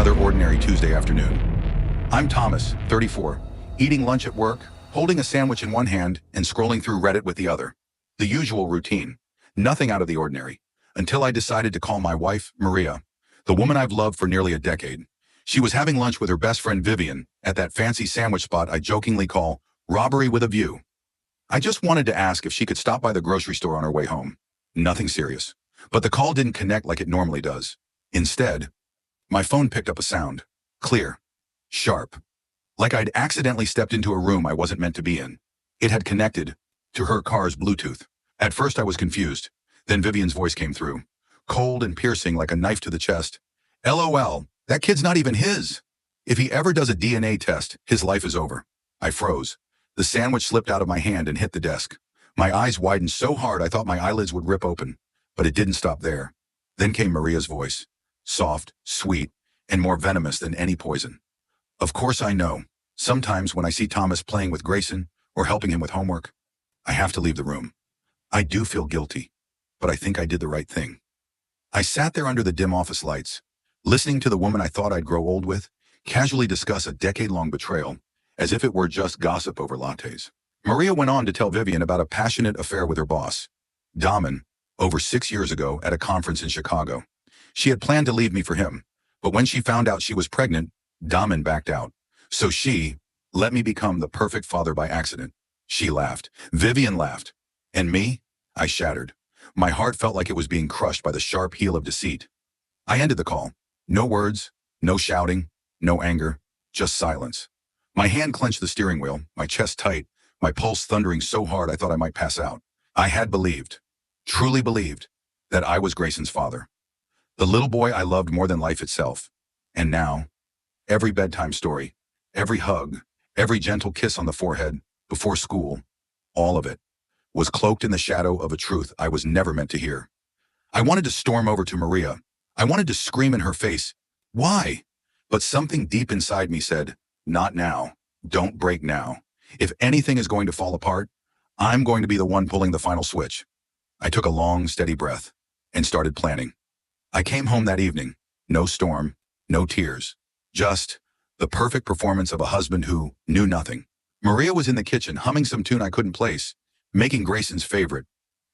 another ordinary Tuesday afternoon. I'm Thomas, 34, eating lunch at work, holding a sandwich in one hand and scrolling through Reddit with the other. The usual routine. Nothing out of the ordinary. Until I decided to call my wife, Maria, the woman I've loved for nearly a decade. She was having lunch with her best friend Vivian at that fancy sandwich spot I jokingly call Robbery with a View. I just wanted to ask if she could stop by the grocery store on her way home. Nothing serious. But the call didn't connect like it normally does. Instead, my phone picked up a sound. Clear. Sharp. Like I'd accidentally stepped into a room I wasn't meant to be in. It had connected to her car's Bluetooth. At first I was confused. Then Vivian's voice came through. Cold and piercing like a knife to the chest. LOL, that kid's not even his. If he ever does a DNA test, his life is over. I froze. The sandwich slipped out of my hand and hit the desk. My eyes widened so hard I thought my eyelids would rip open. But it didn't stop there. Then came Maria's voice. Soft, sweet, and more venomous than any poison. Of course I know. Sometimes when I see Thomas playing with Grayson or helping him with homework, I have to leave the room. I do feel guilty, but I think I did the right thing. I sat there under the dim office lights, listening to the woman I thought I'd grow old with, casually discuss a decade-long betrayal, as if it were just gossip over lattes. Maria went on to tell Vivian about a passionate affair with her boss, Daman, over 6 years ago at a conference in Chicago. She had planned to leave me for him, but when she found out she was pregnant, Daman backed out. So she let me become the perfect father by accident. She laughed. Vivian laughed. And me? I shattered. My heart felt like it was being crushed by the sharp heel of deceit. I ended the call. No words, no shouting, no anger, just silence. My hand clenched the steering wheel, my chest tight, my pulse thundering so hard I thought I might pass out. I had believed, truly believed, that I was Grayson's father. The little boy I loved more than life itself. And now, every bedtime story, every hug, every gentle kiss on the forehead, before school, all of it, was cloaked in the shadow of a truth I was never meant to hear. I wanted to storm over to Maria. I wanted to scream in her face, "Why?" But something deep inside me said, "Not now. Don't break now. If anything is going to fall apart, I'm going to be the one pulling the final switch." I took a long, steady breath and started planning. I came home that evening. No storm, no tears. Just the perfect performance of a husband who knew nothing. Maria was in the kitchen humming some tune I couldn't place, making Grayson's favorite,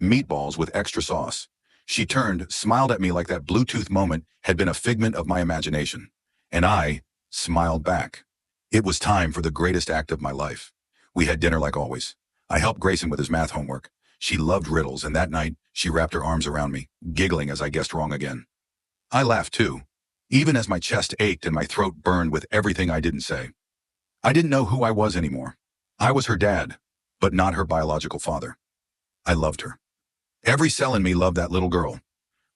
meatballs with extra sauce. She turned, smiled at me like that Bluetooth moment had been a figment of my imagination. And I smiled back. It was time for the greatest act of my life. We had dinner like always. I helped Grayson with his math homework. She loved riddles, and that night, she wrapped her arms around me, giggling as I guessed wrong again. I laughed too, even as my chest ached and my throat burned with everything I didn't say. I didn't know who I was anymore. I was her dad, but not her biological father. I loved her. Every cell in me loved that little girl.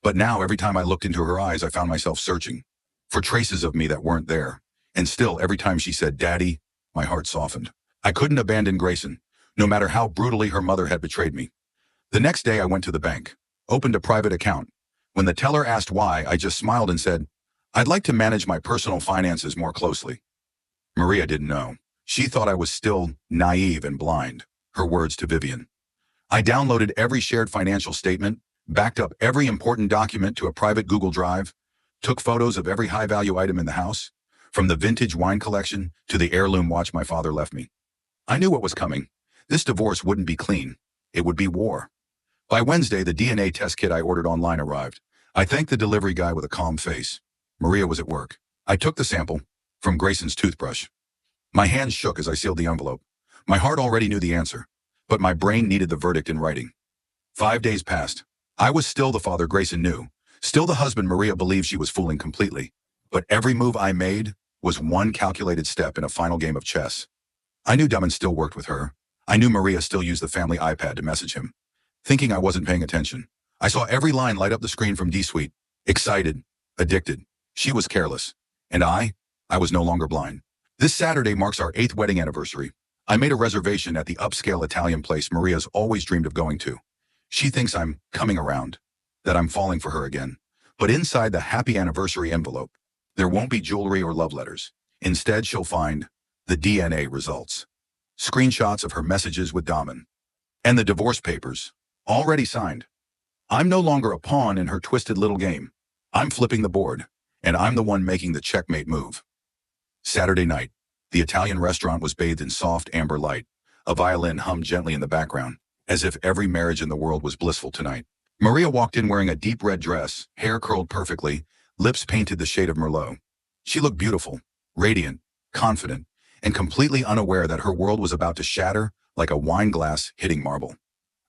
But now, every time I looked into her eyes, I found myself searching for traces of me that weren't there. And still, every time she said, "Daddy," my heart softened. I couldn't abandon Grayson, no matter how brutally her mother had betrayed me. The next day, I went to the bank, opened a private account. When the teller asked why, I just smiled and said, "I'd like to manage my personal finances more closely." Maria didn't know. She thought I was still naive and blind. Her words to Vivian. I downloaded every shared financial statement, backed up every important document to a private Google Drive, took photos of every high-value item in the house, from the vintage wine collection to the heirloom watch my father left me. I knew what was coming. This divorce wouldn't be clean. It would be war. By Wednesday, the DNA test kit I ordered online arrived. I thanked the delivery guy with a calm face. Maria was at work. I took the sample from Grayson's toothbrush. My hands shook as I sealed the envelope. My heart already knew the answer, but my brain needed the verdict in writing. 5 days passed. I was still the father Grayson knew, still the husband Maria believed she was fooling completely. But every move I made was one calculated step in a final game of chess. I knew Daman still worked with her. I knew Maria still used the family iPad to message him. Thinking I wasn't paying attention, I saw every line light up the screen from D-Suite. Excited, addicted. She was careless. And I was no longer blind. This Saturday marks our 8th wedding anniversary. I made a reservation at the upscale Italian place Maria's always dreamed of going to. She thinks I'm coming around, that I'm falling for her again. But inside the happy anniversary envelope, there won't be jewelry or love letters. Instead, she'll find the DNA results. Screenshots of her messages with Daman. And the divorce papers, already signed. I'm no longer a pawn in her twisted little game. I'm flipping the board. and I'm the one making the checkmate move. Saturday night. The Italian restaurant was bathed in soft amber light. A violin hummed gently in the background, as if every marriage in the world was blissful tonight. Maria walked in wearing a deep red dress, hair curled perfectly, lips painted the shade of Merlot. She looked beautiful, radiant, confident, and completely unaware that her world was about to shatter like a wine glass hitting marble.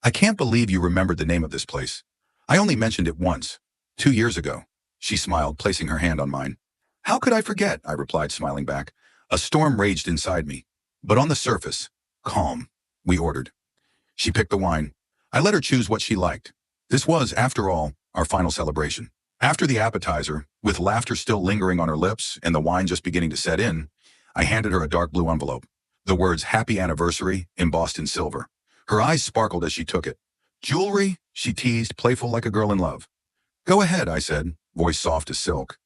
I can't believe you remembered the name of this place. I only mentioned it once, 2 years ago. She smiled, placing her hand on mine. How could I forget? I replied, smiling back. A storm raged inside me, but on the surface, calm. We ordered. She picked the wine. I let her choose what she liked. This was, after all, our final celebration. After the appetizer, with laughter still lingering on her lips and the wine just beginning to set in, I handed her a dark blue envelope. The words "Happy Anniversary" embossed in silver. Her eyes sparkled as she took it. Jewelry? She teased, playful like a girl in love. Go ahead, I said, voice soft as silk.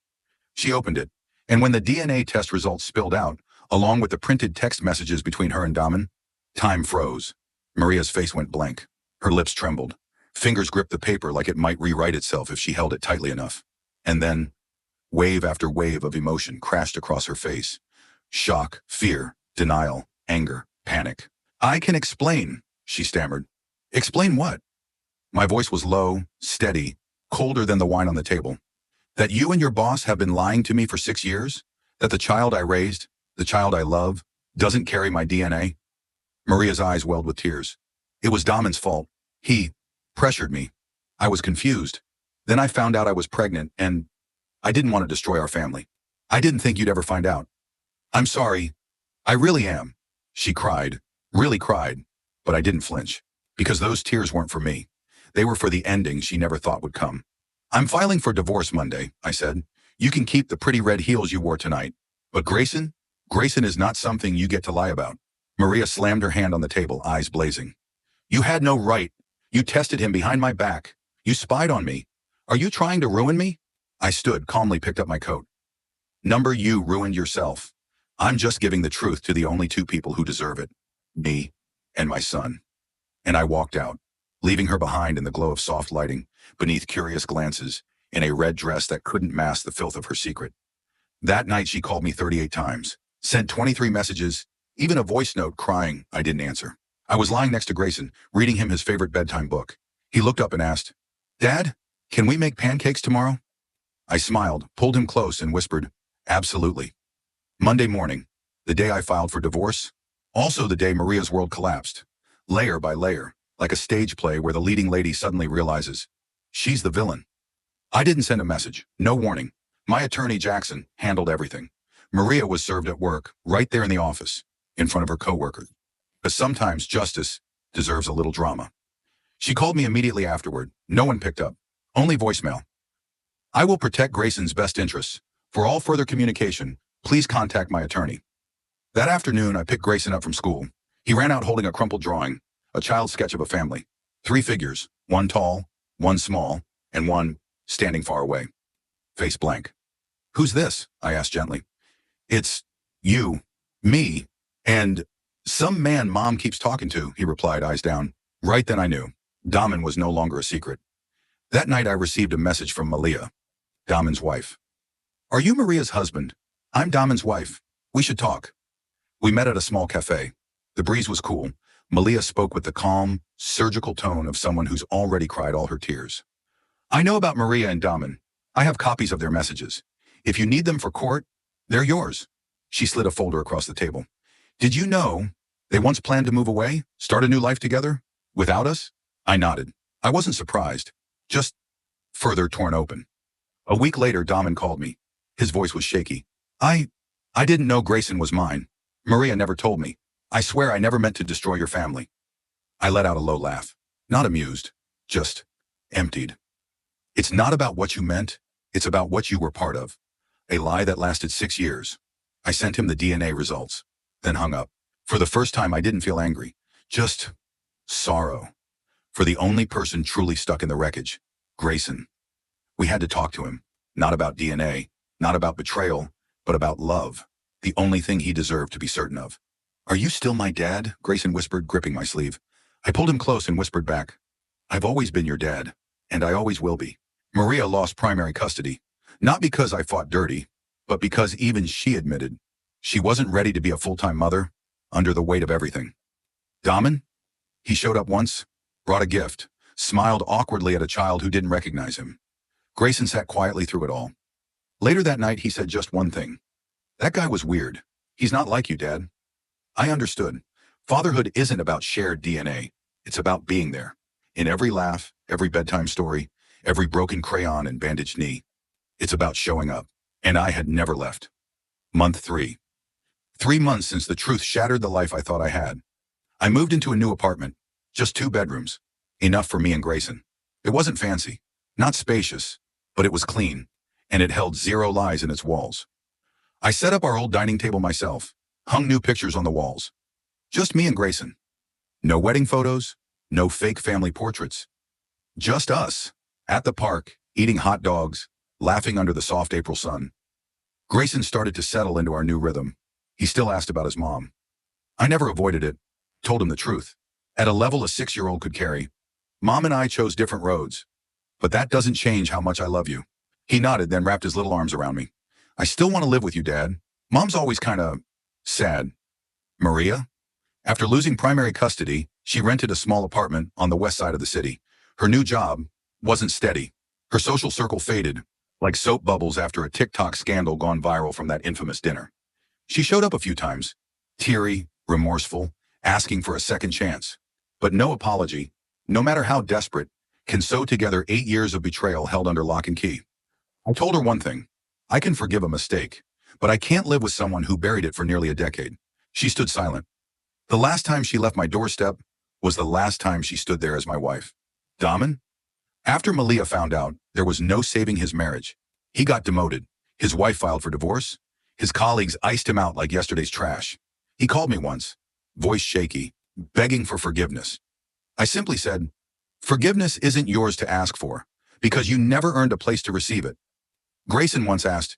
She opened it, and when the DNA test results spilled out, along with the printed text messages between her and Daman, time froze. Maria's face went blank. Her lips trembled. Fingers gripped the paper like it might rewrite itself if she held it tightly enough. And then, wave after wave of emotion crashed across her face. Shock, fear, denial, anger, panic. I can explain, she stammered. Explain what? My voice was low, steady, colder than the wine on the table. That you and your boss have been lying to me for 6 years? That the child I raised, the child I love, doesn't carry my DNA? Maria's eyes welled with tears. It was Damon's fault. He pressured me. I was confused. Then I found out I was pregnant, and I didn't want to destroy our family. I didn't think you'd ever find out. I'm sorry. I really am. She cried, really cried, but I didn't flinch, because those tears weren't for me. They were for the ending she never thought would come. I'm filing for divorce Monday, I said. You can keep the pretty red heels you wore tonight. But Grayson is not something you get to lie about. Maria slammed her hand on the table, eyes blazing. You had no right. You tested him behind my back. You spied on me. Are you trying to ruin me? I stood, calmly picked up my coat. Number, you ruined yourself. I'm just giving the truth to the only two people who deserve it. Me and my son. And I walked out, leaving her behind in the glow of soft lighting, beneath curious glances, in a red dress that couldn't mask the filth of her secret. That night she called me 38 times, sent 23 messages, even a voice note crying I didn't answer. I was lying next to Grayson, reading him his favorite bedtime book. He looked up and asked, Dad, can we make pancakes tomorrow? I smiled, pulled him close, and whispered, Absolutely. Monday morning, the day I filed for divorce, also the day Maria's world collapsed, layer by layer, like a stage play where the leading lady suddenly realizes she's the villain. I didn't send a message, no warning. My attorney, Jackson, handled everything. Maria was served at work, right there in the office, in front of her coworkers. But sometimes justice deserves a little drama. She called me immediately afterward. No one picked up. Only voicemail. I will protect Grayson's best interests. For all further communication, please contact my attorney. That afternoon, I picked Grayson up from school. He ran out holding a crumpled drawing, a child's sketch of a family. 3 figures, one tall, one small, and one standing far away. Face blank. Who's this? I asked gently. It's you, me, and some man Mom keeps talking to, he replied, eyes down. Right then I knew. Daman was no longer a secret. That night I received a message from Malia, Daman's wife. Are you Maria's husband? I'm Daman's wife. We should talk. We met at a small cafe. The breeze was cool. Malia spoke with the calm, surgical tone of someone who's already cried all her tears. I know about Maria and Daman. I have copies of their messages. If you need them for court, they're yours. She slid a folder across the table. Did you know they once planned to move away, start a new life together, without us? I nodded. I wasn't surprised, just further torn open. A week later, Daman called me. His voice was shaky. I didn't know Grayson was mine. Maria never told me. I swear I never meant to destroy your family. I let out a low laugh. Not amused, just emptied. It's not about what you meant. It's about what you were part of. A lie that lasted 6 years. I sent him the DNA results, then hung up. For the first time, I didn't feel angry, just sorrow. For the only person truly stuck in the wreckage, Grayson. We had to talk to him, not about DNA, not about betrayal, but about love, the only thing he deserved to be certain of. Are you still my dad? Grayson whispered, gripping my sleeve. I pulled him close and whispered back, I've always been your dad, and I always will be. Maria lost primary custody. Not because I fought dirty, but because even she admitted she wasn't ready to be a full-time mother under the weight of everything. Daman? He showed up once, brought a gift, smiled awkwardly at a child who didn't recognize him. Grayson sat quietly through it all. Later that night, he said just one thing. That guy was weird. He's not like you, Dad. I understood. Fatherhood isn't about shared DNA. It's about being there. In every laugh, every bedtime story, every broken crayon and bandaged knee. It's about showing up. And I had never left. Month 3. 3 months since the truth shattered the life I thought I had. I moved into a new apartment. Just 2 bedrooms. Enough for me and Grayson. It wasn't fancy. Not spacious. But it was clean. And it held 0 lies in its walls. I set up our old dining table myself. Hung new pictures on the walls. Just me and Grayson. No wedding photos. No fake family portraits. Just us. At the park, eating hot dogs, laughing under the soft April sun. Grayson started to settle into our new rhythm. He still asked about his mom. I never avoided it. Told him the truth. At a level a 6-year-old could carry. Mom and I chose different roads. But that doesn't change how much I love you. He nodded, then wrapped his little arms around me. I still want to live with you, Dad. Mom's always kinda sad. Maria? After losing primary custody, she rented a small apartment on the west side of the city. Her new job wasn't steady. Her social circle faded, like soap bubbles after a TikTok scandal gone viral from that infamous dinner. She showed up a few times, teary, remorseful, asking for a second chance. But no apology, no matter how desperate, can sew together 8 years of betrayal held under lock and key. I told her one thing. I can forgive a mistake, but I can't live with someone who buried it for nearly a decade. She stood silent. The last time she left my doorstep was the last time she stood there as my wife. Daman? After Malia found out, there was no saving his marriage. He got demoted. His wife filed for divorce. His colleagues iced him out like yesterday's trash. He called me once, voice shaky, begging for forgiveness. I simply said, forgiveness isn't yours to ask for, because you never earned a place to receive it. Grayson once asked,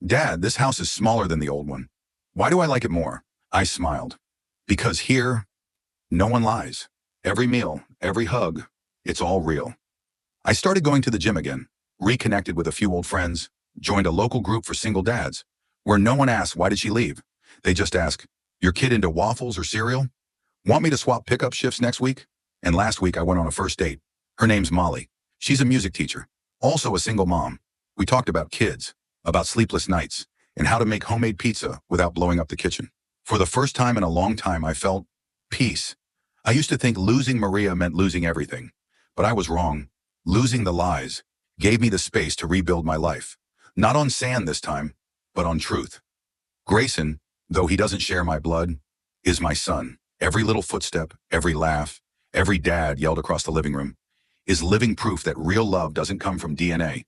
Dad, this house is smaller than the old one. Why do I like it more? I smiled. Because here, no one lies. Every meal, every hug, it's all real. I started going to the gym again, reconnected with a few old friends, joined a local group for single dads, where no one asks, why did she leave? They just ask, your kid into waffles or cereal? Want me to swap pickup shifts next week? And last week I went on a first date. Her name's Molly. She's a music teacher, also a single mom. We talked about kids, about sleepless nights, and how to make homemade pizza without blowing up the kitchen. For the first time in a long time, I felt peace. I used to think losing Maria meant losing everything, but I was wrong. Losing the lies gave me the space to rebuild my life. Not on sand this time, but on truth. Grayson, though he doesn't share my blood, is my son. Every little footstep, every laugh, every dad yelled across the living room is living proof that real love doesn't come from DNA.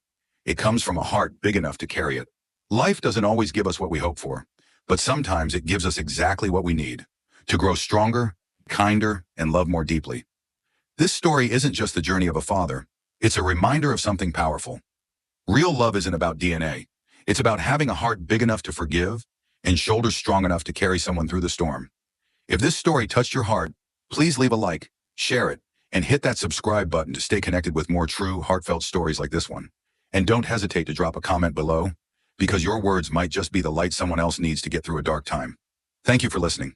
It comes from a heart big enough to carry it. Life doesn't always give us what we hope for, but sometimes it gives us exactly what we need to grow stronger, kinder, and love more deeply. This story isn't just the journey of a father. It's a reminder of something powerful. Real love isn't about DNA. It's about having a heart big enough to forgive and shoulders strong enough to carry someone through the storm. If this story touched your heart, please leave a like, share it, and hit that subscribe button to stay connected with more true, heartfelt stories like this one. And don't hesitate to drop a comment below, because your words might just be the light someone else needs to get through a dark time. Thank you for listening.